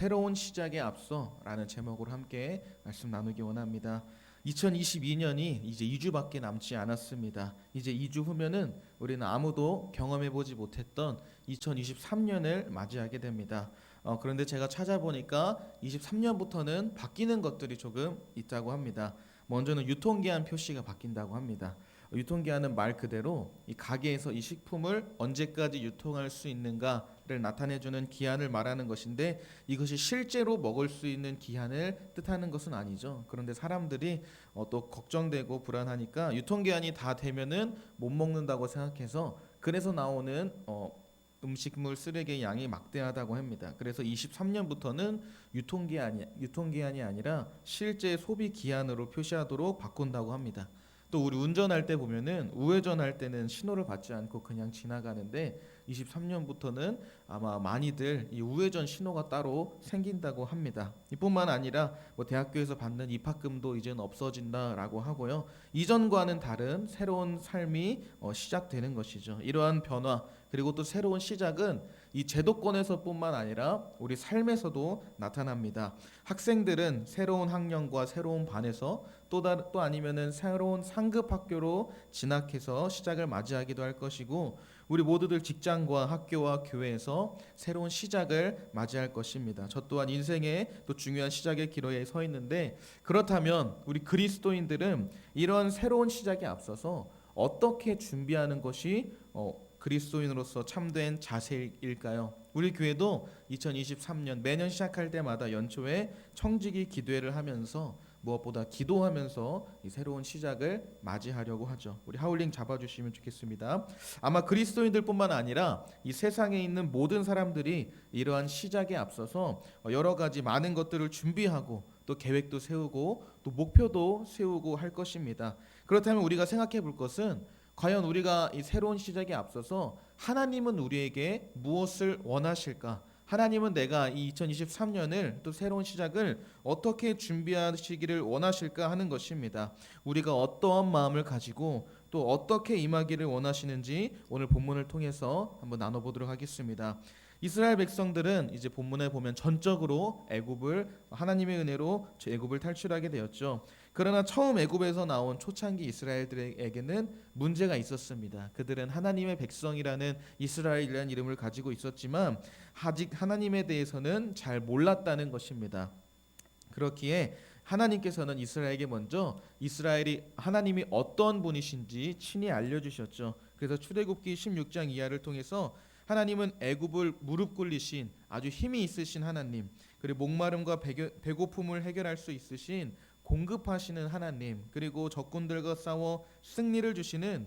새로운 시작에 앞서라는 제목으로 함께 말씀 나누기 원합니다. 2022년이 이제 2주밖에 남지 않았습니다. 이제 2주 후면은 우리는 아무도 경험해 보지 못했던 2023년을 맞이하게 됩니다. 그런데 제가 찾아보니까 23년부터는 바뀌는 것들이 조금 있다고 합니다. 먼저는 유통기한 표시가 바뀐다고 합니다. 유통기한은 말 그대로 이 가게에서 이 식품을 언제까지 유통할 수 있는가를 나타내주는 기한을 말하는 것인데, 이것이 실제로 먹을 수 있는 기한을 뜻하는 것은 아니죠. 그런데 사람들이 또 걱정되고 불안하니까 유통기한이 다 되면은 못 먹는다고 생각해서, 그래서 나오는 음식물 쓰레기의 양이 막대하다고 합니다. 그래서 23년부터는 유통기한이 아니라 실제 소비 기한으로 표시하도록 바꾼다고 합니다. 또 우리 운전할 때 보면은 우회전할 때는 신호를 받지 않고 그냥 지나가는데, 23년부터는 아마 많이들 이 우회전 신호가 따로 생긴다고 합니다. 이뿐만 아니라 대학교에서 받는 입학금도 이제는 없어진다라고 하고요. 이전과는 다른 새로운 삶이 시작되는 것이죠. 이러한 변화, 그리고 또 새로운 시작은 이 제도권에서뿐만 아니라 우리 삶에서도 나타납니다. 학생들은 새로운 학년과 새로운 반에서 또 아니면은 새로운 상급 학교로 진학해서 시작을 맞이하기도 할 것이고, 우리 모두들 직장과 학교와 교회에서 새로운 시작을 맞이할 것입니다. 저 또한 인생의 또 중요한 시작의 기로에 서 있는데, 그렇다면 우리 그리스도인들은 이런 새로운 시작에 앞서서 어떻게 준비하는 것이 그리스도인으로서 참된 자세일까요? 우리 교회도 2023년 매년 시작할 때마다 연초에 청지기 기도회를 하면서 무엇보다 기도하면서 이 새로운 시작을 맞이하려고 하죠. 우리 하울링 잡아주시면 좋겠습니다. 아마 그리스도인들뿐만 아니라 이 세상에 있는 모든 사람들이 이러한 시작에 앞서서 여러 가지 많은 것들을 준비하고 또 계획도 세우고 또 목표도 세우고 할 것입니다. 그렇다면 우리가 생각해 볼 것은, 과연 우리가 이 새로운 시작에 앞서서 하나님은 우리에게 무엇을 원하실까? 하나님은 내가 이 2023년을 또 새로운 시작을 어떻게 준비하시기를 원하실까 하는 것입니다. 우리가 어떠한 마음을 가지고 또 어떻게 임하기를 원하시는지 오늘 본문을 통해서 한번 나눠보도록 하겠습니다. 이스라엘 백성들은 이제 본문에 보면 전적으로 하나님의 은혜로 애굽을 탈출하게 되었죠. 그러나 처음 애굽에서 나온 초창기 이스라엘들에게는 문제가 있었습니다. 그들은 하나님의 백성이라는 이스라엘이라는 이름을 가지고 있었지만 아직 하나님에 대해서는 잘 몰랐다는 것입니다. 그렇기에 하나님께서는 이스라엘에게 먼저 이스라엘이 하나님이 어떤 분이신지 친히 알려주셨죠. 그래서 출애굽기 16장 이하를 통해서 하나님은 애굽을 무릎 꿇리신 아주 힘이 있으신 하나님, 그리고 목마름과 배고픔을 해결할 수 있으신 공급하시는 하나님, 그리고 적군들과 싸워 승리를 주시는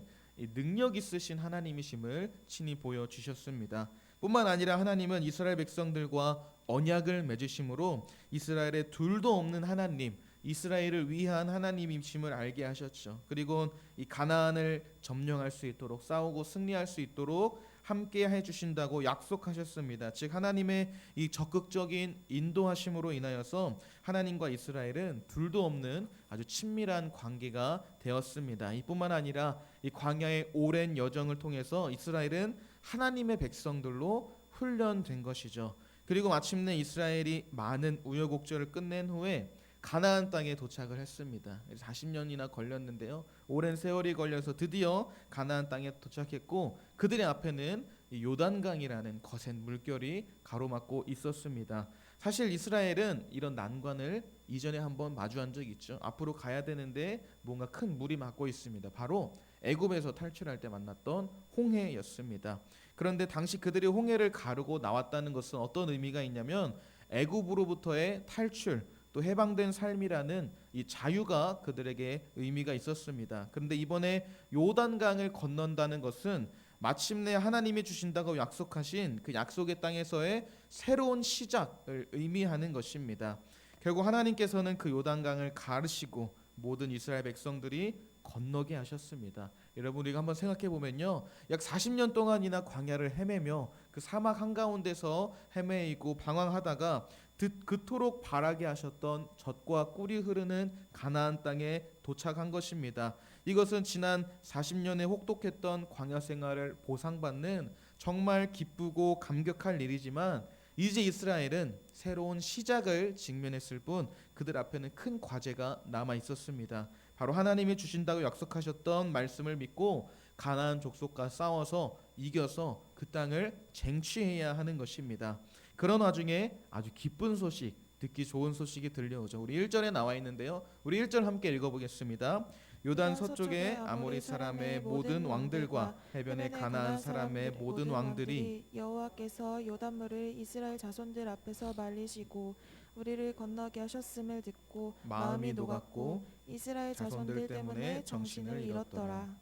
능력 있으신 하나님이심을 친히 보여주셨습니다. 뿐만 아니라 하나님은 이스라엘 백성들과 언약을 맺으심으로 이스라엘에 둘도 없는 하나님, 이스라엘을 위한 하나님이심을 알게 하셨죠. 그리고 이 가나안을 점령할 수 있도록, 싸우고 승리할 수 있도록 함께 해주신다고 약속하셨습니다. 즉 하나님의 이 적극적인 인도하심으로 인하여서 하나님과 이스라엘은 둘도 없는 아주 친밀한 관계가 되었습니다. 이뿐만 아니라 이 광야의 오랜 여정을 통해서 이스라엘은 하나님의 백성들로 훈련된 것이죠. 그리고 마침내 이스라엘이 많은 우여곡절을 끝낸 후에 가나안 땅에 도착을 했습니다. 40년이나 걸렸는데요. 오랜 세월이 걸려서 드디어 가나안 땅에 도착했고, 그들의 앞에는 요단강이라는 거센 물결이 가로막고 있었습니다. 사실 이스라엘은 이런 난관을 이전에 한번 마주한 적이 있죠. 앞으로 가야 되는데 뭔가 큰 물이 막고 있습니다. 바로 애굽에서 탈출할 때 만났던 홍해였습니다. 그런데 당시 그들이 홍해를 가르고 나왔다는 것은 어떤 의미가 있냐면, 애굽으로부터의 탈출, 또 해방된 삶이라는 이 자유가 그들에게 의미가 있었습니다. 그런데 이번에 요단강을 건넌다는 것은 마침내 하나님이 주신다고 약속하신 그 약속의 땅에서의 새로운 시작을 의미하는 것입니다. 결국 하나님께서는 그 요단강을 가르시고 모든 이스라엘 백성들이 건너게 하셨습니다. 여러분, 우리가 한번 생각해 보면요, 약 40년 동안이나 광야를 헤매며 그 사막 한가운데서 헤매이고 방황하다가 그토록 바라게 하셨던 젖과 꿀이 흐르는 가나안 땅에 도착한 것입니다. 이것은 지난 40년의 혹독했던 광야 생활을 보상받는 정말 기쁘고 감격할 일이지만, 이제 이스라엘은 새로운 시작을 직면했을 뿐 그들 앞에는 큰 과제가 남아 있었습니다. 바로 하나님이 주신다고 약속하셨던 말씀을 믿고 가나안 족속과 싸워서 이겨서 그 땅을 쟁취해야 하는 것입니다. 그런 와중에 아주 기쁜 소식, 듣기 좋은 소식이 들려오죠. 우리 1절에 나와 있는데요. 우리 1절 함께 읽어보겠습니다. 요단 서쪽에 아모리 사람의 모든 왕들과 해변의 가나안 사람의 모든 왕들이 여호와께서 요단물을 이스라엘 자손들 앞에서 말리시고 우리를 건너게 하셨음을 듣고 마음이 녹았고 이스라엘 자손들 때문에 정신을 잃었더라.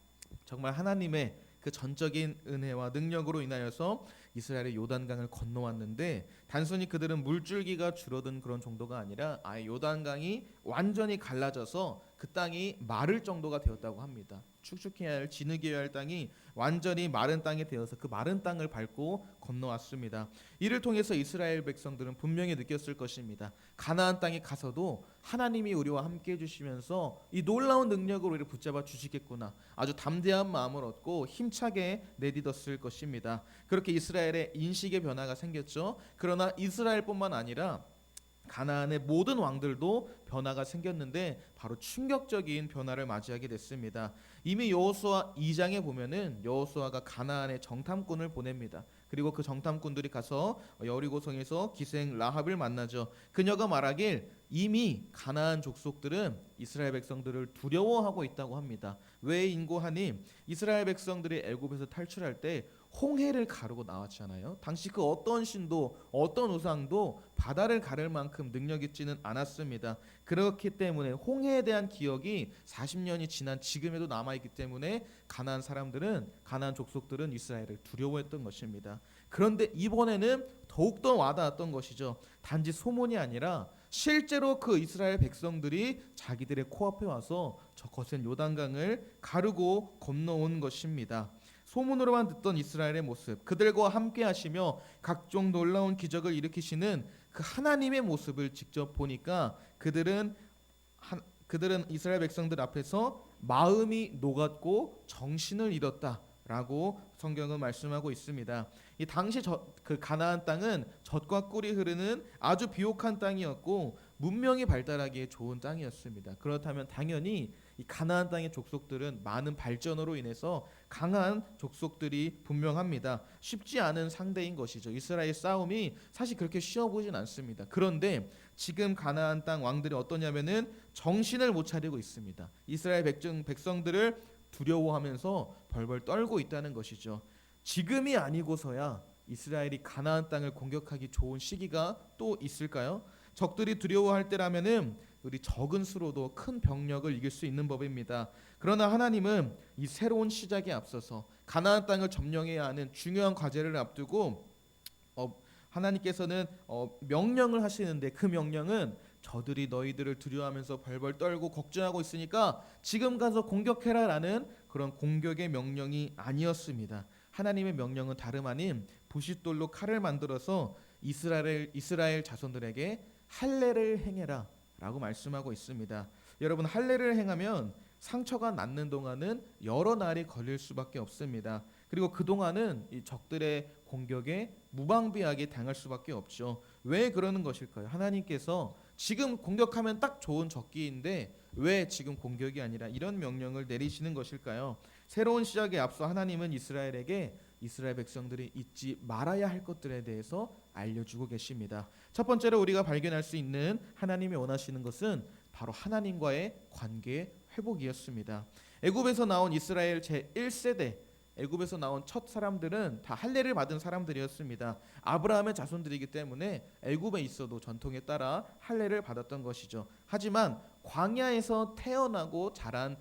정말 하나님의 그 전적인 은혜와 능력으로 인하여서 이스라엘의 요단강을 건너왔는데 단순히 그들은 물줄기가 줄어든 그런 정도가 아니라 아예 요단강이 완전히 갈라져서 그 땅이 마를 정도가 되었다고 합니다. 축축해야 할 진흙이어야 할 땅이 완전히 마른 땅이 되어서 그 마른 땅을 밟고 건너왔습니다. 이를 통해서 이스라엘 백성들은 분명히 느꼈을 것입니다. 가나안 땅에 가서도 하나님이 우리와 함께 해주시면서 이 놀라운 능력으로 우리를 붙잡아 주시겠구나, 아주 담대한 마음을 얻고 힘차게 내딛었을 것입니다. 그렇게 이스라엘의 인식의 변화가 생겼죠. 그러나 이스라엘뿐만 아니라 가나안의 모든 왕들도 변화가 생겼는데 바로 충격적인 변화를 맞이하게 됐습니다. 이미 여호수아 2장에 보면은 여호수아가 가나안의 정탐꾼을 보냅니다. 그리고 그 정탐꾼들이 가서 여리고성에서 기생 라합을 만나죠. 그녀가 말하길 이미 가나안 족속들은 이스라엘 백성들을 두려워하고 있다고 합니다. 왜 인고하니 이스라엘 백성들이 애굽에서 탈출할 때 홍해를 가르고 나왔잖아요. 당시 그 어떤 신도 어떤 우상도 바다를 가를 만큼 능력 있지는 않았습니다. 그렇기 때문에 홍해에 대한 기억이 40년이 지난 지금에도 남아있기 때문에 가나안 사람들은, 가나안 족속들은 이스라엘을 두려워했던 것입니다. 그런데 이번에는 더욱더 와닿았던 것이죠. 단지 소문이 아니라 실제로 그 이스라엘 백성들이 자기들의 코앞에 와서 저 거센 요단강을 가르고 건너온 것입니다. 소문으로만 듣던 이스라엘의 모습, 그들과 함께 하시며 각종 놀라운 기적을 일으키시는 그 하나님의 모습을 직접 보니까 그들은 이스라엘 백성들 앞에서 마음이 녹았고 정신을 잃었다라고 성경은 말씀하고 있습니다. 이 당시 그 가나안 땅은 젖과 꿀이 흐르는 아주 비옥한 땅이었고 문명이 발달하기에 좋은 땅이었습니다. 그렇다면 당연히 이 가나안 땅의 족속들은 많은 발전으로 인해서 강한 족속들이 분명합니다. 쉽지 않은 상대인 것이죠. 이스라엘 싸움이 사실 그렇게 쉬워 보이진 않습니다. 그런데 지금 가나안 땅 왕들이 어떠냐면은 정신을 못 차리고 있습니다. 이스라엘 백성들을 두려워하면서 벌벌 떨고 있다는 것이죠. 지금이 아니고서야 이스라엘이 가나안 땅을 공격하기 좋은 시기가 또 있을까요? 적들이 두려워할 때라면은 우리 적은 수로도 큰 병력을 이길 수 있는 법입니다. 그러나 하나님은 이 새로운 시작에 앞서서 가나안 땅을 점령해야 하는 중요한 과제를 앞두고 하나님께서는 명령을 하시는데 그 명령은 저들이 너희들을 두려워하면서 벌벌 떨고 걱정하고 있으니까 지금 가서 공격해라라는 그런 공격의 명령이 아니었습니다. 하나님의 명령은 다름 아닌 부싯돌로 칼을 만들어서 이스라엘 자손들에게 할례를 행해라 라고 말씀하고 있습니다. 여러분, 할례를 행하면 상처가 낫는 동안은 여러 날이 걸릴 수밖에 없습니다. 그리고 그동안은 이 적들의 공격에 무방비하게 당할 수밖에 없죠. 왜 그러는 것일까요? 하나님께서 지금 공격하면 딱 좋은 적기인데 왜 지금 공격이 아니라 이런 명령을 내리시는 것일까요? 새로운 시작에 앞서 하나님은 이스라엘에게 이스라엘 백성들이 잊지 말아야 할 것들에 대해서 알려주고 계십니다. 첫 번째로 우리가 발견할 수 있는 하나님이 원하시는 것은 바로 하나님과의 관계 회복이었습니다. 애굽에서 나온 이스라엘 제1세대, 애굽에서 나온 첫 사람들은 다 할례를 받은 사람들이었습니다. 아브라함의 자손들이기 때문에 애굽에 있어도 전통에 따라 할례를 받았던 것이죠. 하지만 광야에서 태어나고 자란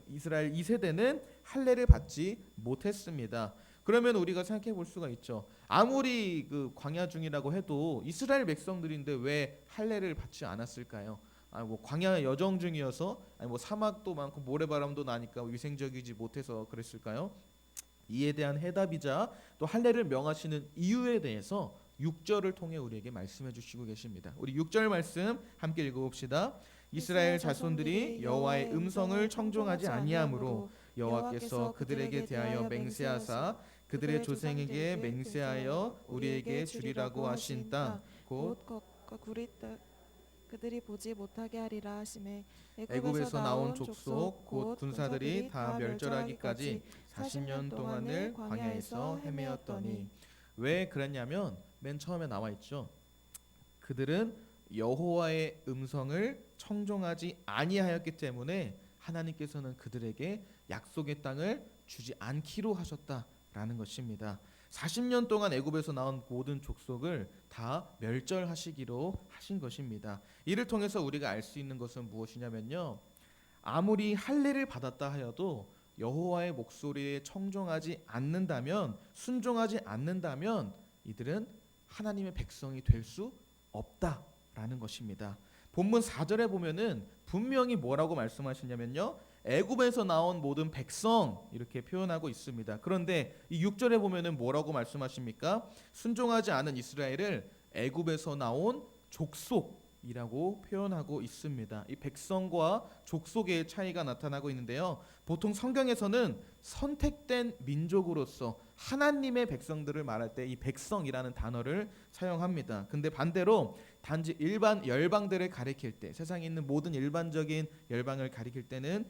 이스라엘 2세대는 할례를 받지 못했습니다. 그러면 우리가 생각해 볼 수가 있죠. 아무리 그 광야 중이라고 해도 이스라엘 백성들인데 왜 할례를 받지 않았을까요? 뭐 광야 여정 중이어서, 아니 뭐 사막도 많고 모래바람도 나니까 위생적이지 못해서 그랬을까요? 이에 대한 해답이자 또 할례를 명하시는 이유에 대해서 6절을 통해 우리에게 말씀해 주시고 계십니다. 우리 6절 말씀 함께 읽어봅시다. 이스라엘 자손들이 여호와의 음성을 청종하지 아니하므로 여호와께서 그들에게 대하여 맹세하사 그들의 조상에게 맹세하여 우리에게 주리라고 하신 땅 곧 겉과 굴이 그들이 보지 못하게 하리라 하시매 애굽에서 나온 족속 곧 군사들이 다 멸절하기까지 40년 동안을 광야에서 헤매었더니. 왜 그랬냐면 맨 처음에 나와 있죠. 그들은 여호와의 음성을 청종하지 아니하였기 때문에 하나님께서는 그들에게 약속의 땅을 주지 않기로 하셨다라는 것입니다. 40년 동안 애굽에서 나온 모든 족속을 다 멸절하시기로 하신 것입니다. 이를 통해서 우리가 알 수 있는 것은 무엇이냐면요, 아무리 할례를 받았다 하여도 여호와의 목소리에 청종하지 않는다면, 순종하지 않는다면 이들은 하나님의 백성이 될 수 없다라는 것입니다. 본문 4절에 보면은 분명히 뭐라고 말씀하시냐면요, 애굽에서 나온 모든 백성 이렇게 표현하고 있습니다. 그런데 이 6절에 보면은 뭐라고 말씀하십니까? 순종하지 않은 이스라엘을 애굽에서 나온 족속이라고 표현하고 있습니다. 이 백성과 족속의 차이가 나타나고 있는데요, 보통 성경에서는 선택된 민족으로서 하나님의 백성들을 말할 때 이 백성이라는 단어를 사용합니다. 근데 반대로 단지 일반 열방들을 가리킬 때, 세상에 있는 모든 일반적인 열방을 가리킬 때는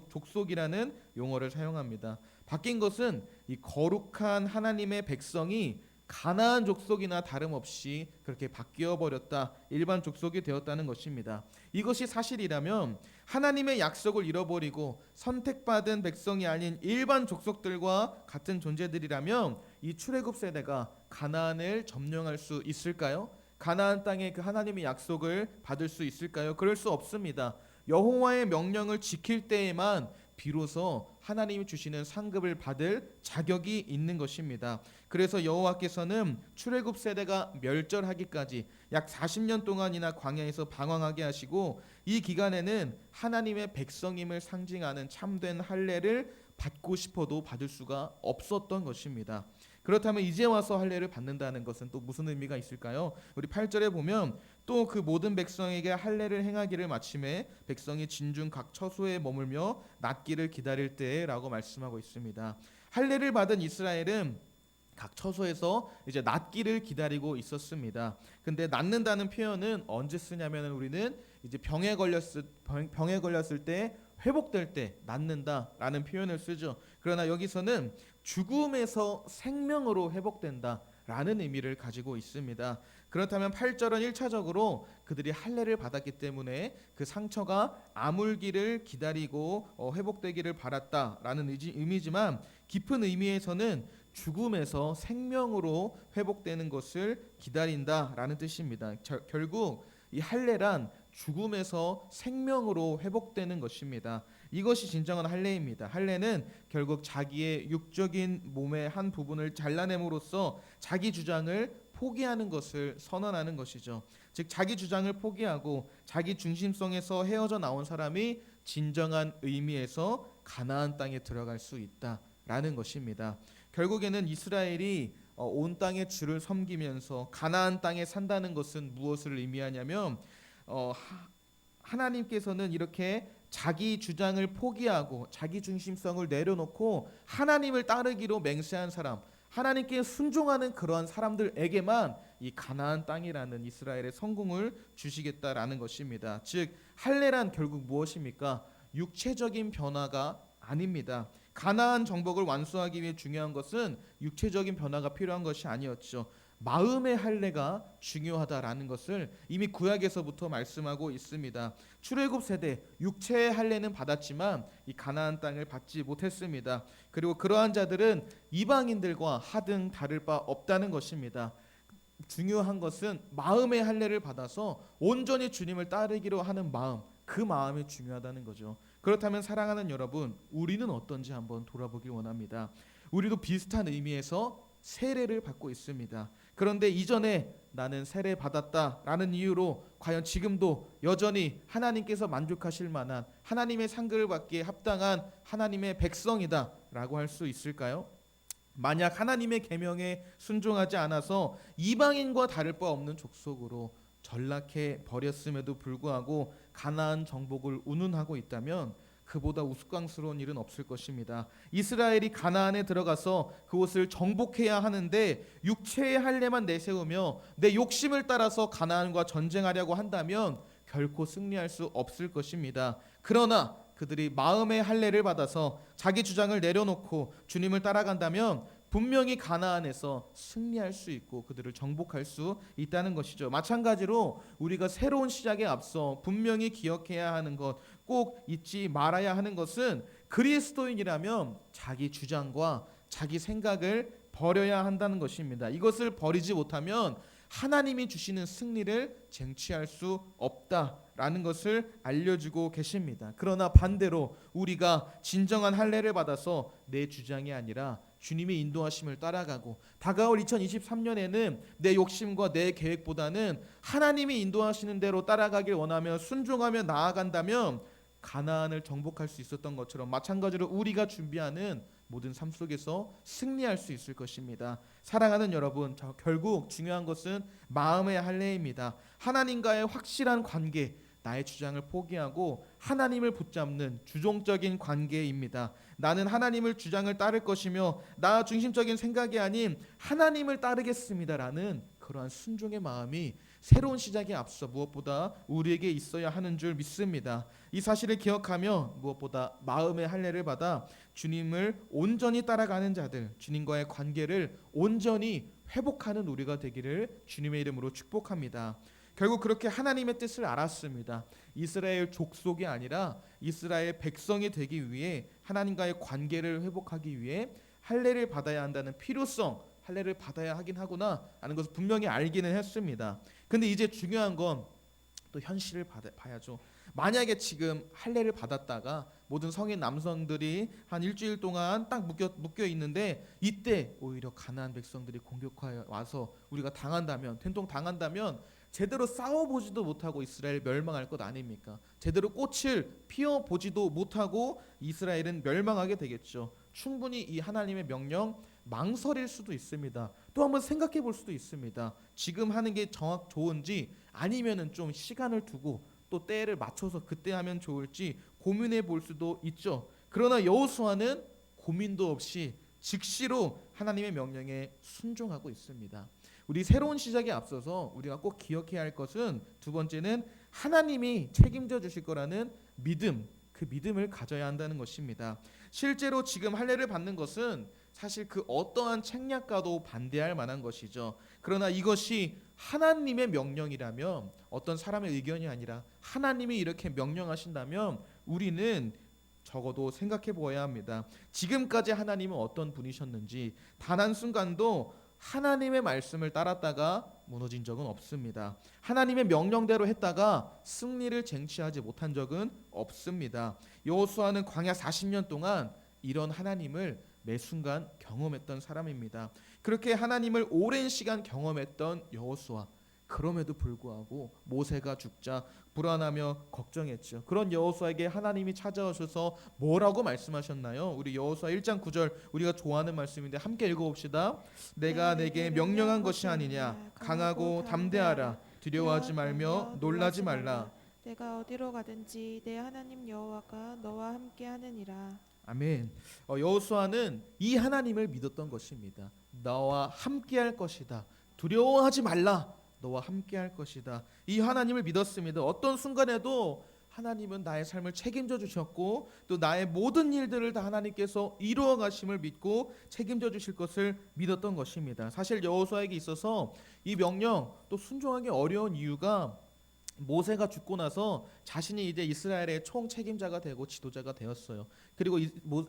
족속이라는 용어를 사용합니다. 바뀐 것은 이 거룩한 하나님의 백성이 가나안 족속이나 다름없이 그렇게 바뀌어 버렸다, 일반 족속이 되었다는 것입니다. 이것이 사실이라면 하나님의 약속을 잃어버리고 선택받은 백성이 아닌 일반 족속들과 같은 존재들이라면 이 출애굽 세대가 가나안을 점령할 수 있을까요? 가나안 땅에 그 하나님의 약속을 받을 수 있을까요? 그럴 수 없습니다. 여호와의 명령을 지킬 때에만 비로소 하나님이 주시는 상급을 받을 자격이 있는 것입니다. 그래서 여호와께서는 출애굽 세대가 멸절하기까지 약 40년 동안이나 광야에서 방황하게 하시고, 이 기간에는 하나님의 백성임을 상징하는 참된 할례를 받고 싶어도 받을 수가 없었던 것입니다. 그렇다면 이제 와서 할례를 받는다는 것은 또 무슨 의미가 있을까요? 우리 8절에 보면 또 그 모든 백성에게 할례를 행하기를 마침에 백성이 진중 각 처소에 머물며 낫기를 기다릴 때라고 말씀하고 있습니다. 할례를 받은 이스라엘은 각 처소에서 이제 낫기를 기다리고 있었습니다. 근데 낫는다는 표현은 언제 쓰냐면 우리는 이제 병에 걸렸을 때, 회복될 때 낫는다라는 표현을 쓰죠. 그러나 여기서는 죽음에서 생명으로 회복된다라는 의미를 가지고 있습니다. 그렇다면 8절은 1차적으로 그들이 할례를 받았기 때문에 그 상처가 아물기를 기다리고 회복되기를 바랐다라는 의미지만, 깊은 의미에서는 죽음에서 생명으로 회복되는 것을 기다린다라는 뜻입니다. 결국 이 할례란 죽음에서 생명으로 회복되는 것입니다. 이것이 진정한 할례입니다. 할례는 결국 자기의 육적인 몸의 한 부분을 잘라냄으로써 자기 주장을 포기하는 것을 선언하는 것이죠. 즉 자기 주장을 포기하고 자기 중심성에서 헤어져 나온 사람이 진정한 의미에서 가나안 땅에 들어갈 수 있다라는 것입니다. 결국에는 이스라엘이 온 땅의 주를 섬기면서 가나안 땅에 산다는 것은 무엇을 의미하냐면, 하나님께서는 이렇게 자기 주장을 포기하고 자기 중심성을 내려놓고 하나님을 따르기로 맹세한 사람, 하나님께 순종하는 그러한 사람들에게만 이 가나안 땅이라는 이스라엘의 성공을 주시겠다라는 것입니다. 즉 할례란 결국 무엇입니까? 육체적인 변화가 아닙니다. 가나안 정복을 완수하기 위해 중요한 것은 육체적인 변화가 필요한 것이 아니었죠. 마음의 할례가 중요하다라는 것을 이미 구약에서부터 말씀하고 있습니다. 출애굽 세대 육체의 할례는 받았지만 이 가나안 땅을 받지 못했습니다. 그리고 그러한 자들은 이방인들과 하등 다를 바 없다는 것입니다. 중요한 것은 마음의 할례를 받아서 온전히 주님을 따르기로 하는 마음, 그 마음이 중요하다는 거죠. 그렇다면 사랑하는 여러분, 우리는 어떤지 한번 돌아보길 원합니다. 우리도 비슷한 의미에서 세례를 받고 있습니다. 그런데 이전에 나는 세례 받았다라는 이유로 과연 지금도 여전히 하나님께서 만족하실 만한 하나님의 상급을 받기에 합당한 하나님의 백성이다라고 할 수 있을까요? 만약 하나님의 계명에 순종하지 않아서 이방인과 다를 바 없는 족속으로 전락해 버렸음에도 불구하고 가나안 정복을 운운하고 있다면, 그보다 우스꽝스러운 일은 없을 것입니다. 이스라엘이 가나안에 들어가서 그곳을 정복해야 하는데 육체의 할례만 내세우며 내 욕심을 따라서 가나안과 전쟁하려고 한다면 결코 승리할 수 없을 것입니다. 그러나 그들이 마음의 할례를 받아서 자기 주장을 내려놓고 주님을 따라간다면 분명히 가나안에서 승리할 수 있고 그들을 정복할 수 있다는 것이죠. 마찬가지로 우리가 새로운 시작에 앞서 분명히 기억해야 하는 것, 꼭 잊지 말아야 하는 것은 그리스도인이라면 자기 주장과 자기 생각을 버려야 한다는 것입니다. 이것을 버리지 못하면 하나님이 주시는 승리를 쟁취할 수 없다라는 것을 알려주고 계십니다. 그러나 반대로 우리가 진정한 할례를 받아서 내 주장이 아니라 주님의 인도하심을 따라가고 다가올 2023년에는 내 욕심과 내 계획보다는 하나님이 인도하시는 대로 따라가길 원하며 순종하며 나아간다면 가나안을 정복할 수 있었던 것처럼 마찬가지로 우리가 준비하는 모든 삶 속에서 승리할 수 있을 것입니다. 사랑하는 여러분, 결국 중요한 것은 마음의 할례입니다. 하나님과의 확실한 관계, 나의 주장을 포기하고 하나님을 붙잡는 주종적인 관계입니다. 나는 하나님을 주장을 따를 것이며 나 중심적인 생각이 아닌 하나님을 따르겠습니다라는 그러한 순종의 마음이 새로운 시작에 앞서 무엇보다 우리에게 있어야 하는 줄 믿습니다. 이 사실을 기억하며 무엇보다 마음의 할례를 받아 주님을 온전히 따라가는 자들, 주님과의 관계를 온전히 회복하는 우리가 되기를 주님의 이름으로 축복합니다. 결국 그렇게 하나님의 뜻을 알았습니다. 이스라엘 족속이 아니라 이스라엘 백성이 되기 위해 하나님과의 관계를 회복하기 위해 할례를 받아야 한다는 필요성, 할례를 받아야 하긴 하구나 하는 것을 분명히 알기는 했습니다. 근데 이제 중요한 건 또 현실을 봐야죠. 만약에 지금 할례를 받았다가 모든 성인 남성들이 한 일주일 동안 딱 묶여 있는데 이때 오히려 가나안 백성들이 공격하여 와서 우리가 당한다면, 된통 당한다면 제대로 싸워보지도 못하고 이스라엘 멸망할 것 아닙니까? 제대로 꽃을 피워보지도 못하고 이스라엘은 멸망하게 되겠죠. 충분히 이 하나님의 명령 망설일 수도 있습니다. 또 한번 생각해 볼 수도 있습니다. 지금 하는 게 좋은지 아니면은 좀 시간을 두고 또 때를 맞춰서 그때 하면 좋을지 고민해 볼 수도 있죠. 그러나 여호수아는 고민도 없이 즉시로 하나님의 명령에 순종하고 있습니다. 우리 새로운 시작에 앞서서 우리가 꼭 기억해야 할 것은 두 번째는 하나님이 책임져 주실 거라는 믿음, 그 믿음을 가져야 한다는 것입니다. 실제로 지금 할례를 받는 것은 사실 그 어떠한 책략과도 반대할 만한 것이죠. 그러나 이것이 하나님의 명령이라면 어떤 사람의 의견이 아니라 하나님이 이렇게 명령하신다면 우리는 적어도 생각해 보아야 합니다. 지금까지 하나님은 어떤 분이셨는지 단 한순간도 하나님의 말씀을 따랐다가 무너진 적은 없습니다. 하나님의 명령대로 했다가 승리를 쟁취하지 못한 적은 없습니다. 여호수아는 광야 40년 동안 이런 하나님을 매 순간 경험했던 사람입니다. 그렇게 하나님을 오랜 시간 경험했던 여호수아, 그럼에도 불구하고 모세가 죽자 불안하며 걱정했죠. 그런 여호수아에게 하나님이 찾아오셔서 뭐라고 말씀하셨나요? 우리 여호수아 1장 9절 우리가 좋아하는 말씀인데 함께 읽어봅시다. 내가 내게 명령한 것이 아니냐 강하고 담대하라 두려워하지 말며 놀라지 말라. 내가 어디로 가든지 내 하나님 여호와가 너와 함께 하느니라. 아멘. 여호수아는 이 하나님을 믿었던 것입니다. 너와 함께할 것이다. 두려워하지 말라. 너와 함께할 것이다. 이 하나님을 믿었습니다. 어떤 순간에도 하나님은 나의 삶을 책임져 주셨고 또 나의 모든 일들을 다 하나님께서 이루어 가심을 믿고 책임져 주실 것을 믿었던 것입니다. 사실 여호수아에게 있어서 이 명령 또 순종하기 어려운 이유가 모세가 죽고 나서 자신이 이제 이스라엘의 총 책임자가 되고 지도자가 되었어요. 그리고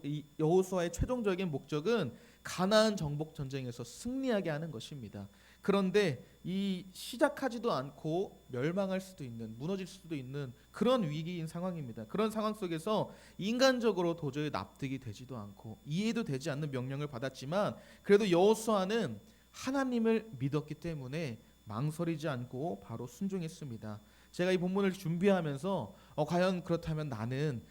이 여호수아의 최종적인 목적은 가나안 정복 전쟁에서 승리하게 하는 것입니다. 그런데 이 시작하지도 않고 멸망할 수도 있는, 무너질 수도 있는 그런 위기인 상황입니다. 그런 상황 속에서 인간적으로 도저히 납득이 되지도 않고 이해도 되지 않는 명령을 받았지만 그래도 여호수아는 하나님을 믿었기 때문에 망설이지 않고 바로 순종했습니다. 제가 이 본문을 준비하면서 과연 그렇다면 나는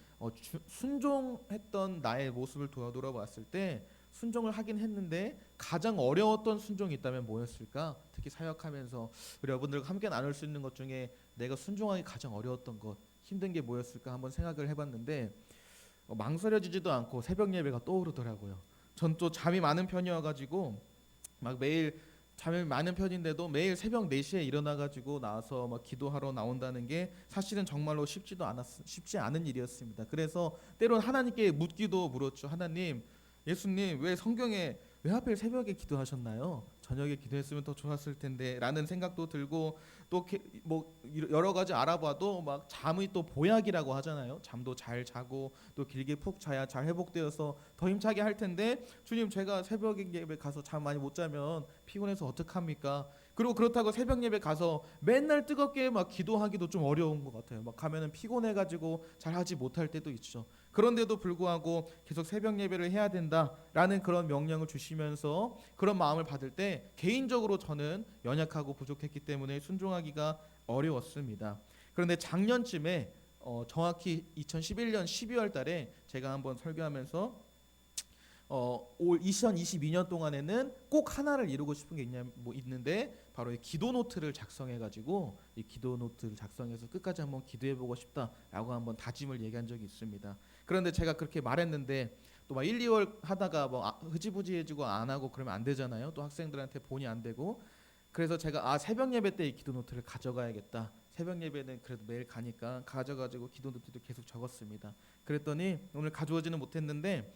순종했던 나의 모습을 돌아봤을 때 순종을 하긴 했는데 가장 어려웠던 순종이 있다면 뭐였을까? 특히 사역하면서 우리 여러분들과 함께 나눌 수 있는 것 중에 내가 순종하기 가장 어려웠던 것, 힘든 게 뭐였을까 한번 생각을 해봤는데 망설여지지도 않고 새벽 예배가 떠오르더라고요. 전 또 잠이 많은 편이어가지고 막 매일 잠이 많은 편인데도 매일 새벽 4시에 일어나가지고 나와서 막 기도하러 나온다는 게 사실은 정말로 쉽지 않은 일이었습니다. 그래서 때론 하나님께 묻기도 물었죠. 하나님, 예수님 왜 성경에 왜 하필 새벽에 기도하셨나요? 저녁에 기도했으면 더 좋았을 텐데 라는 생각도 들고 또 뭐 여러 가지 알아봐도 막 잠이 또 보약이라고 하잖아요. 잠도 잘 자고 또 길게 푹 자야 잘 회복되어서 더 힘차게 할 텐데 주님 제가 새벽 예배 가서 잠 많이 못 자면 피곤해서 어떡합니까? 그리고 그렇다고 새벽 예배 가서 맨날 뜨겁게 막 기도하기도 좀 어려운 것 같아요. 막 가면은 피곤해가지고 잘 하지 못할 때도 있죠. 그런데도 불구하고 계속 새벽 예배를 해야 된다라는 그런 명령을 주시면서 그런 마음을 받을 때 개인적으로 저는 연약하고 부족했기 때문에 순종하기가 어려웠습니다. 그런데 작년쯤에 정확히 2011년 12월 달에 제가 한번 설교하면서 올 2022년 동안에는 꼭 하나를 이루고 싶은 게 있는데 바로 이 기도 노트를 작성해 가지고 이 기도 노트를 작성해서 끝까지 한번 기도해 보고 싶다라고 한번 다짐을 얘기한 적이 있습니다. 그런데 제가 그렇게 말했는데 또 막 1, 2월 하다가 뭐 흐지부지해지고 안 하고 그러면 안 되잖아요. 또 학생들한테 본이 안 되고 그래서 제가 새벽 예배 때 이 기도 노트를 가져가야겠다. 새벽 예배는 그래도 매일 가니까 가져가지고 기도 노트도 계속 적었습니다. 그랬더니 오늘 가져오지는 못했는데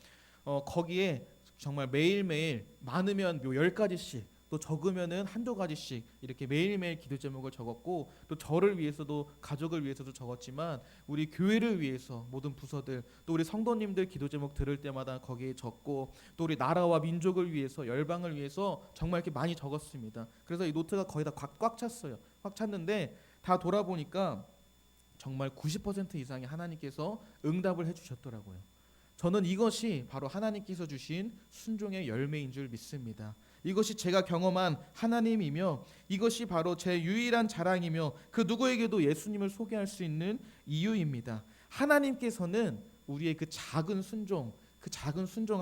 거기에 정말 매일매일 많으면 10가지씩 또 적으면은 한두 가지씩 이렇게 매일매일 기도 제목을 적었고 또 저를 위해서도 가족을 위해서도 적었지만 우리 교회를 위해서 모든 부서들 또 우리 성도님들 기도 제목 들을 때마다 거기에 적고 또 우리 나라와 민족을 위해서 열방을 위해서 정말 이렇게 많이 적었습니다. 그래서 이 노트가 거의 다 꽉 찼어요. 꽉 찼는데 다 돌아보니까 정말 90% 이상이 하나님께서 응답을 해주셨더라고요. 저는 이것이 바로 하나님께서 주신 순종의 열매인 줄 믿습니다. 이것이 제가 경험한 하나님이며 이것이 바로 제 유일한 자랑이며 그 누구에게도 예수님을 소개할 수 있는 이유입니다. 하나님께서는 우리의 그 작은 순종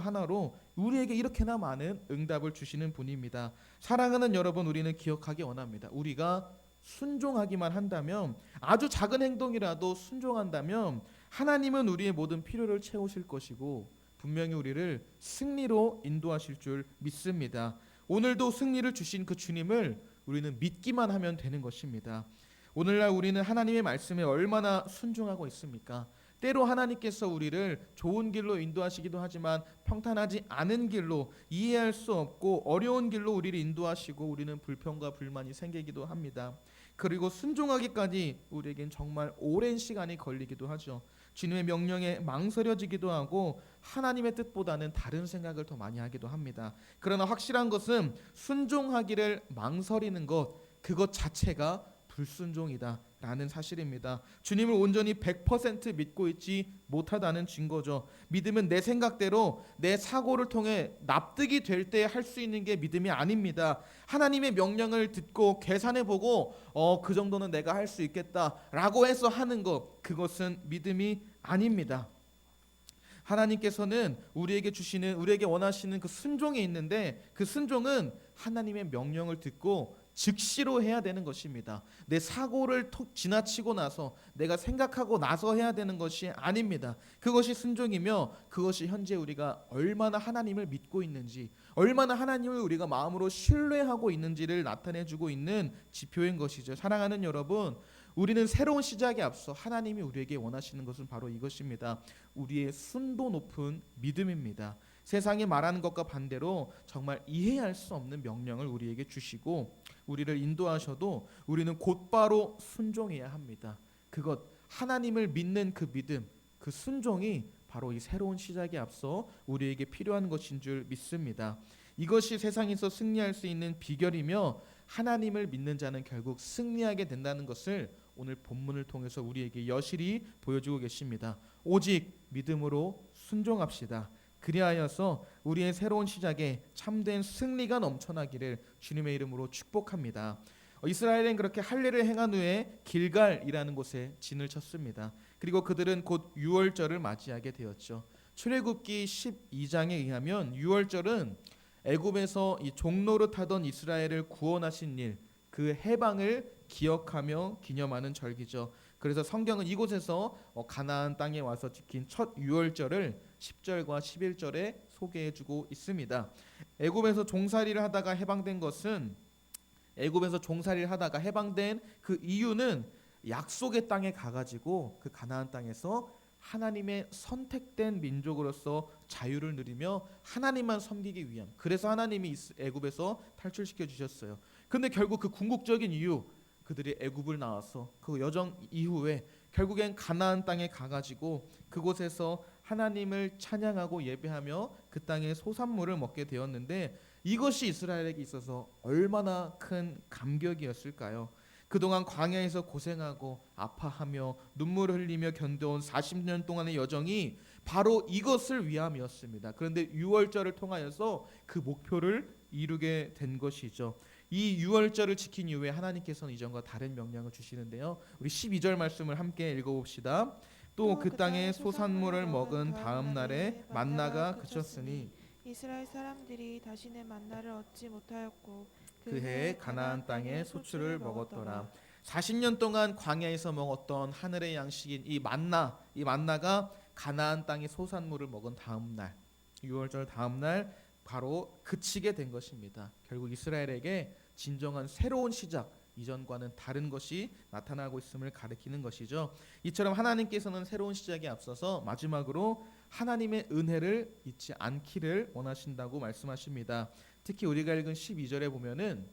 하나로 우리에게 이렇게나 많은 응답을 주시는 분입니다. 사랑하는 여러분, 우리는 기억하기 원합니다. 우리가 순종하기만 한다면, 아주 작은 행동이라도 순종한다면 하나님은 우리의 모든 필요를 채우실 것이고 분명히 우리를 승리로 인도하실 줄 믿습니다. 오늘도 승리를 주신 그 주님을 우리는 믿기만 하면 되는 것입니다. 오늘날 우리는 하나님의 말씀에 얼마나 순종하고 있습니까? 때로 하나님께서 우리를 좋은 길로 인도하시기도 하지만 평탄하지 않은 길로, 이해할 수 없고 어려운 길로 우리를 인도하시고 우리는 불평과 불만이 생기기도 합니다. 그리고 순종하기까지 우리에겐 정말 오랜 시간이 걸리기도 하죠. 주님의 명령에 망설여지기도 하고 하나님의 뜻보다는 다른 생각을 더 많이 하기도 합니다. 그러나 확실한 것은 순종하기를 망설이는 그것 자체가 불순종이다 라는 사실입니다. 주님을 온전히 100% 믿고 있지 못하다는 증거죠. 믿음은 내 생각대로 내 사고를 통해 납득이 될 때 할 수 있는 게 믿음이 아닙니다. 하나님의 명령을 듣고 계산해보고 그 정도는 내가 할 수 있겠다라고 해서 하는 것, 그것은 믿음이 아닙니다. 하나님께서는 우리에게 원하시는 그 순종이 있는데 그 순종은 하나님의 명령을 듣고 즉시로 해야 되는 것입니다. 내 사고를 지나치고 나서 내가 생각하고 나서 해야 되는 것이 아닙니다. 그것이 순종이며 그것이 현재 우리가 얼마나 하나님을 믿고 있는지, 얼마나 하나님을 우리가 마음으로 신뢰하고 있는지를 나타내주고 있는 지표인 것이죠. 사랑하는 여러분, 우리는 새로운 시작에 앞서 하나님이 우리에게 원하시는 것은 바로 이것입니다. 우리의 순도 높은 믿음입니다. 세상이 말하는 것과 반대로 정말 이해할 수 없는 명령을 우리에게 주시고 우리를 인도하셔도 우리는 곧바로 순종해야 합니다. 그것, 하나님을 믿는 그 믿음, 그 순종이 바로 이 새로운 시작에 앞서 우리에게 필요한 것인 줄 믿습니다. 이것이 세상에서 승리할 수 있는 비결이며 하나님을 믿는 자는 결국 승리하게 된다는 것을 오늘 본문을 통해서 우리에게 여실히 보여주고 계십니다. 오직 믿음으로 순종합시다. 그리하여서 우리의 새로운 시작에 참된 승리가 넘쳐나기를 주님의 이름으로 축복합니다. 이스라엘은 그렇게 할례를 행한 후에 길갈이라는 곳에 진을 쳤습니다. 그리고 그들은 곧 유월절을 맞이하게 되었죠. 출애굽기 12장에 의하면 유월절은 애굽에서 이 종노릇 하던 이스라엘을 구원하신 일, 그 해방을 기억하며 기념하는 절기죠. 그래서 성경은 이곳에서 가나안 땅에 와서 지킨 첫 유월절을 10절과 11절에 소개해주고 있습니다. 애굽에서 종살이를 하다가 해방된 것은 애굽에서 종살이를 하다가 해방된 그 이유는 약속의 땅에 가가지고 그 가나안 땅에서 하나님의 선택된 민족으로서 자유를 누리며 하나님만 섬기기 위함. 그래서 하나님이 애굽에서 탈출시켜 주셨어요. 근데 결국 그 궁극적인 이유, 그들이 애굽을 나와서 그 여정 이후에 결국엔 가나안 땅에 가가지고 그곳에서 하나님을 찬양하고 예배하며 그 땅의 소산물을 먹게 되었는데, 이것이 이스라엘에게 있어서 얼마나 큰 감격이었을까요? 그동안 광야에서 고생하고 아파하며 눈물을 흘리며 견뎌온 40년 동안의 여정이 바로 이것을 위함이었습니다. 그런데 유월절을 통하여서 그 목표를 이루게 된 것이죠. 이 유월절을 지킨 이후에 하나님께서는 이전과 다른 명령을 주시는데요. 우리 12절 말씀을 함께 읽어봅시다. 또 그 땅에 소산물을 먹은 다음 날에 만나가 그쳤으니 이스라엘 사람들이 다시는 만나를 얻지 못하였고 그 해에 가나안 땅에 소출을 먹었더라. 40년 동안 광야에서 먹었던 하늘의 양식인 이 만나가 가나안 땅의 소산물을 먹은 다음 날, 유월절 다음 날 바로 그치게 된 것입니다. 결국 이스라엘에게 진정한 새로운 시작, 이전과는 다른 것이 나타나고 있음을 가리키는 것이죠. 이처럼 하나님께서는 새로운 시작에 앞서서 마지막으로 하나님의 은혜를 잊지 않기를 원하신다고 말씀하십니다. 특히 우리가 읽은 12절에 보면은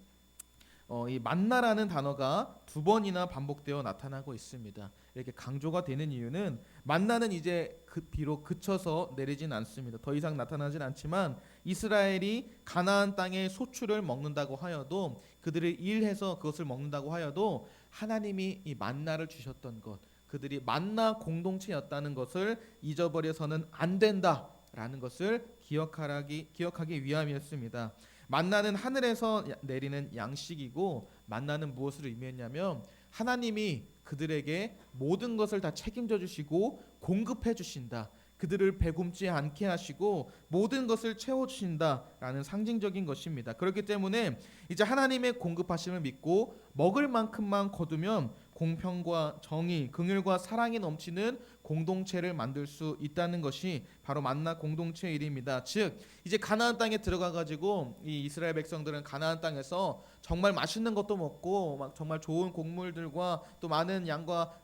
이 만나라는 단어가 두 번이나 반복되어 나타나고 있습니다. 이렇게 강조가 되는 이유는 만나는 이제 비록 그쳐서 내리진 않습니다. 더 이상 나타나진 않지만 이스라엘이 가나안 땅의 소출을 먹는다고 하여도, 그들이 일해서 그것을 먹는다고 하여도 하나님이 이 만나를 주셨던 것, 그들이 만나 공동체였다는 것을 잊어버려서는 안 된다라는 것을 기억하기 위함이었습니다. 만나는 하늘에서 내리는 양식이고, 만나는 무엇을 의미했냐면 하나님이 그들에게 모든 것을 다 책임져 주시고 공급해 주신다, 그들을 배굶지 않게 하시고 모든 것을 채워주신다라는 상징적인 것입니다. 그렇기 때문에 이제 하나님의 공급하심을 믿고 먹을 만큼만 거두면 공평과 정의, 긍휼과 사랑이 넘치는 공동체를 만들 수 있다는 것이 바로 만나 공동체의 일입니다. 즉 이제 가나안 땅에 들어가 가지고 이 이스라엘 백성들은 가나안 땅에서 정말 맛있는 것도 먹고 막 정말 좋은 곡물들과 또 많은 양과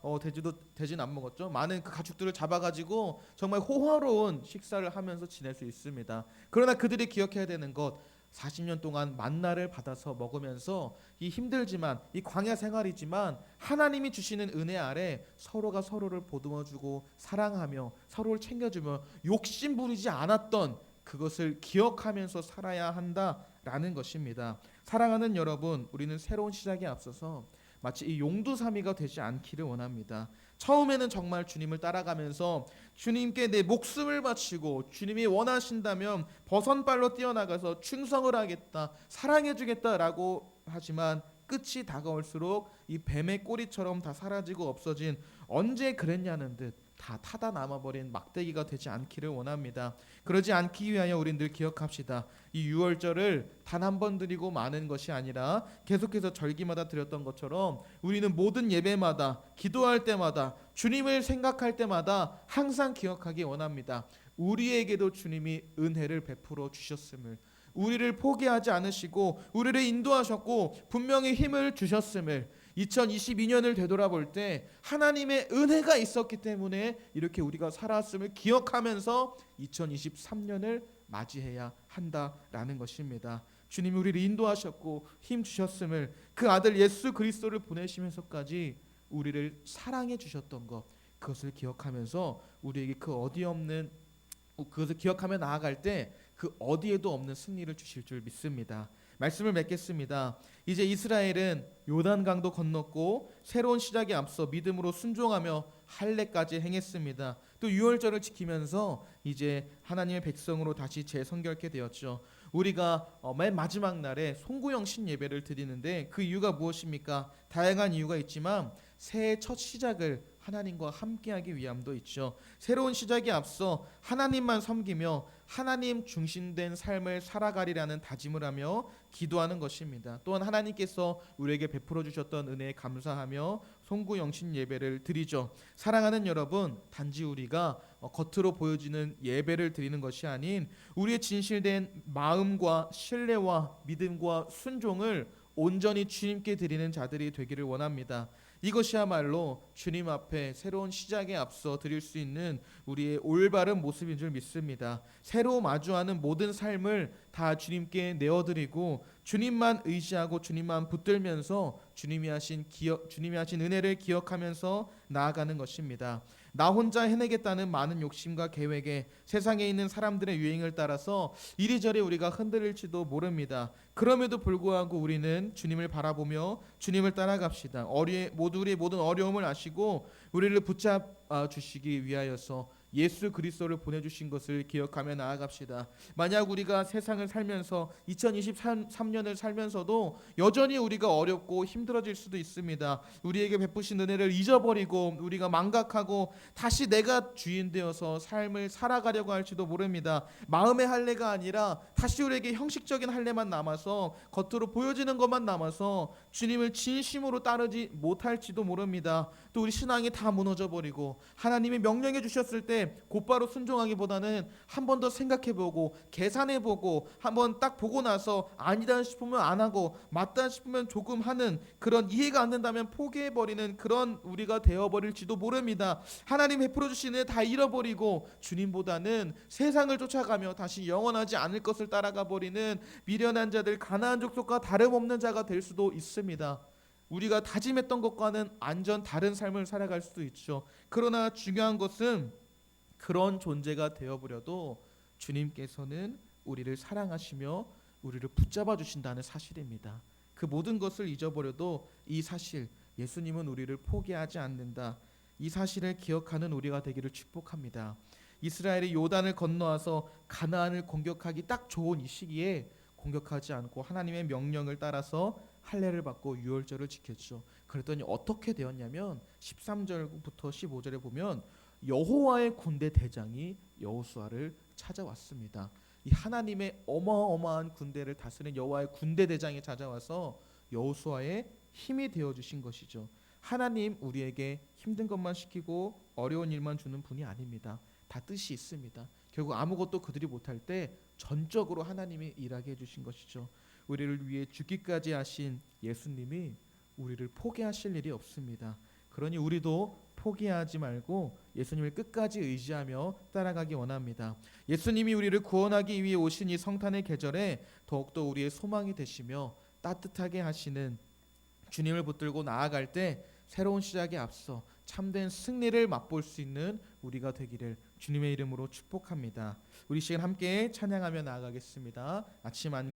돼지는 안 먹었죠. 많은 그 가축들을 잡아 가지고 정말 호화로운 식사를 하면서 지낼 수 있습니다. 그러나 그들이 기억해야 되는 것, 40년 동안 만나를 받아서 먹으면서 이 힘들지만 이 광야 생활이지만 하나님이 주시는 은혜 아래 서로가 서로를 보듬어주고 사랑하며 서로를 챙겨주며 욕심 부리지 않았던 그것을 기억하면서 살아야 한다라는 것입니다. 사랑하는 여러분, 우리는 새로운 시작에 앞서서 마치 이 용두사미가 되지 않기를 원합니다. 처음에는 정말 주님을 따라가면서 주님께 내 목숨을 바치고 주님이 원하신다면 버선발로 뛰어나가서 충성을 하겠다, 사랑해 주겠다라고 하지만 끝이 다가올수록 이 뱀의 꼬리처럼 다 사라지고 없어진, 언제 그랬냐는 듯 다 타다 남아버린 막대기가 되지 않기를 원합니다. 그러지 않기 위하여 우린 늘 기억합시다. 이 유월절을 단 한 번 드리고 마는 것이 아니라 계속해서 절기마다 드렸던 것처럼 우리는 모든 예배마다, 기도할 때마다, 주님을 생각할 때마다 항상 기억하기 원합니다. 우리에게도 주님이 은혜를 베풀어 주셨음을, 우리를 포기하지 않으시고 우리를 인도하셨고 분명히 힘을 주셨음을, 2022년을 되돌아볼 때 하나님의 은혜가 있었기 때문에 이렇게 우리가 살아왔음을 기억하면서 2023년을 맞이해야 한다라는 것입니다. 주님이 우리를 인도하셨고 힘 주셨음을, 그 아들 예수 그리스도를 보내시면서까지 우리를 사랑해 주셨던 것, 그것을 기억하면서 우리에게 그것을 기억하며 나아갈 때 그 어디에도 없는 승리를 주실 줄 믿습니다. 말씀을 맺겠습니다. 이제 이스라엘은 요단강도 건넜고 새로운 시작에 앞서 믿음으로 순종하며 할례까지 행했습니다. 또 유월절을 지키면서 이제 하나님의 백성으로 다시 재성결케 되었죠. 우리가 맨 마지막 날에 송구영 신예배를 드리는데 그 이유가 무엇입니까? 다양한 이유가 있지만 새해 첫 시작을 하나님과 함께하기 위함도 있죠. 새로운 시작에 앞서 하나님만 섬기며 하나님 중심된 삶을 살아가리라는 다짐을 하며 기도하는 것입니다. 또한 하나님께서 우리에게 베풀어 주셨던 은혜에 감사하며 송구영신 예배를 드리죠. 사랑하는 여러분, 단지 우리가 겉으로 보여지는 예배를 드리는 것이 아닌 우리의 진실된 마음과 신뢰와 믿음과 순종을 온전히 주님께 드리는 자들이 되기를 원합니다. 이것이야말로 주님 앞에 새로운 시작에 앞서 드릴 수 있는 우리의 올바른 모습인 줄 믿습니다. 새로 마주하는 모든 삶을 다 주님께 내어드리고 주님만 의지하고 주님만 붙들면서 주님이 하신 은혜를 기억하면서 나아가는 것입니다. 나 혼자 해내겠다는 많은 욕심과 계획에 세상에 있는 사람들의 유행을 따라서 이리저리 우리가 흔들릴지도 모릅니다. 그럼에도 불구하고 우리는 주님을 바라보며 주님을 따라갑시다. 모두 우리의 모든 어려움을 아시고 우리를 붙잡아 주시기 위하여서 예수 그리스도를 보내주신 것을 기억하며 나아갑시다. 만약 우리가 세상을 살면서 2023년을 살면서도 여전히 우리가 어렵고 힘들어질 수도 있습니다. 우리에게 베푸신 은혜를 잊어버리고 우리가 망각하고 다시 내가 주인 되어서 삶을 살아가려고 할지도 모릅니다. 마음의 할례가 아니라 다시 우리에게 형식적인 할례만 남아서 겉으로 보여지는 것만 남아서 주님을 진심으로 따르지 못할지도 모릅니다. 또 우리 신앙이 다 무너져버리고 하나님이 명령해 주셨을 때 곧바로 순종하기보다는 한 번 더 생각해보고 계산해보고 한번 딱 보고 나서 아니다 싶으면 안 하고 맞다 싶으면 조금 하는 그런, 이해가 안 된다면 포기해버리는 그런 우리가 되어버릴지도 모릅니다. 하나님 베풀어 주시는 다 잃어버리고 주님보다는 세상을 쫓아가며 다시 영원하지 않을 것을 따라가 버리는 미련한 자들, 가나안 족속과 다름없는 자가 될 수도 있습니다. 우리가 다짐했던 것과는 완전 다른 삶을 살아갈 수도 있죠. 그러나 중요한 것은 그런 존재가 되어버려도 주님께서는 우리를 사랑하시며 우리를 붙잡아 주신다는 사실입니다. 그 모든 것을 잊어버려도 이 사실, 예수님은 우리를 포기하지 않는다, 이 사실을 기억하는 우리가 되기를 축복합니다. 이스라엘이 요단을 건너와서 가나안을 공격하기 딱 좋은 이 시기에 공격하지 않고 하나님의 명령을 따라서 할례를 받고 유월절을 지켰죠. 그랬더니 어떻게 되었냐면 13절부터 15절에 보면 여호와의 군대 대장이 여호수아를 찾아왔습니다. 이 하나님의 어마어마한 군대를 다스리는 여호와의 군대 대장이 찾아와서 여호수아의 힘이 되어 주신 것이죠. 하나님 우리에게 힘든 것만 시키고 어려운 일만 주는 분이 아닙니다. 다 뜻이 있습니다. 결국 아무것도 그들이 못할 때 전적으로 하나님이 일하게 해주신 것이죠. 우리를 위해 죽기까지 하신 예수님이 우리를 포기하실 일이 없습니다. 그러니 우리도 포기하지 말고 예수님을 끝까지 의지하며 따라가기 원합니다. 예수님이 우리를 구원하기 위해 오신 이 성탄의 계절에 더욱더 우리의 소망이 되시며 따뜻하게 하시는 주님을 붙들고 나아갈 때 새로운 시작에 앞서 참된 승리를 맛볼 수 있는 우리가 되기를 주님의 이름으로 축복합니다. 우리 시간 함께 찬양하며 나아가겠습니다. 아침 안